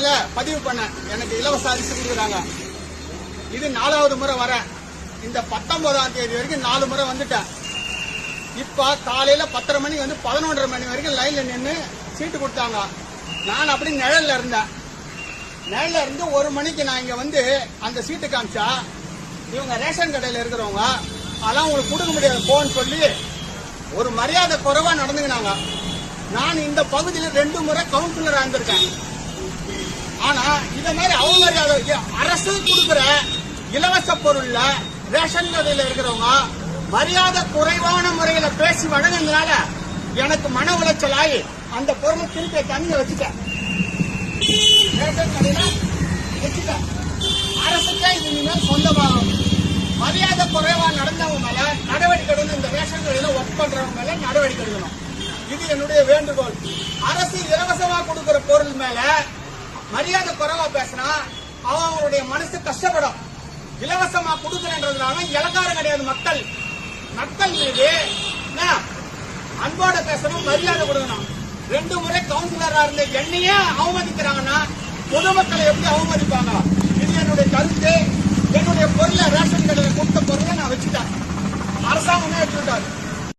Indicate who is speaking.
Speaker 1: கடையில பதிவு பண்ணேன், எனக்கு இலவச அரிசி கொடுக்குறாங்க. இது 4வது முறை வரேன். இந்த 19ஆம் தேதி வரைக்கும் 4 முறை வந்துட்டேன். இப்ப காலையில 10:30 மணிக்கு வந்து 11:30 மணி வரைக்கும் லைன்ல நின்று சீட்டு கொடுத்தாங்க. நான் அப்படி நிழல்ல இருந்தேன். நிழல்ல இருந்து 1 மணிக்கு நான் இங்க வந்து அந்த சீட்டு காமிச்சா இவங்க ரேஷன் கடையில இருக்கிறவங்க அதெல்லாம் உங்களுக்கு கொடுக்க முடியாது போன்னு சொல்லி ஒரு மரியாதை குறைவா நடந்துக்கினாங்க. நான் இந்த பகுதியில் 2 முறை கவுன்சிலரா இருந்திருக்கேன். ஆனா இந்த மாதிரி அவமரியாதை அரசு கொடுக்கிற இலவச பொருள்ல ரேஷன் கடையில இருக்கிறவங்க மரியாதை குறைவான முறையில பேசி வழங்கினால எனக்கு மன உளைச்சலாகி அந்த பொருளை திருப்பி தண்ணியை வச்சுட்டேன். ரேஷன் கடையில வச்சுட்டேன். அரசுக்கே இது இனிமேல் சொந்தமாகும். மரியாதை குறைவா நடந்தவங்க மேல நடவடிக்கை எடுக்கணும். இந்த ரேஷன் கடையில ஒர்க் பண்றவங்க மேல நடவடிக்கை எடுக்கணும். இது என்னுடைய வேண்டுகோள். அரசு இலவசமா கொடுக்கிற பொருள் மேல மரியாதை குறைவா பேசினா அவங்களுடைய மனசு கஷ்டப்படும். இலவசமா கொடுக்கிறன்றதுனால இலக்காரம் கிடையாது. மக்கள் மீது அன்போட பேசணும், மரியாதை கொடுக்கணும். 2 முறை கவுன்சிலரா இருந்த என்னையே அவமதிக்கிறாங்கன்னா பொதுமக்களை எப்படி அவமதிப்பாங்க? இது என்னுடைய கருத்து. என்னுடைய பொருளை ரேஷன் கடையில் கொடுத்த பொருளை நான் வச்சுட்டேன். அரசாங்கமே வச்சுட்டாரு.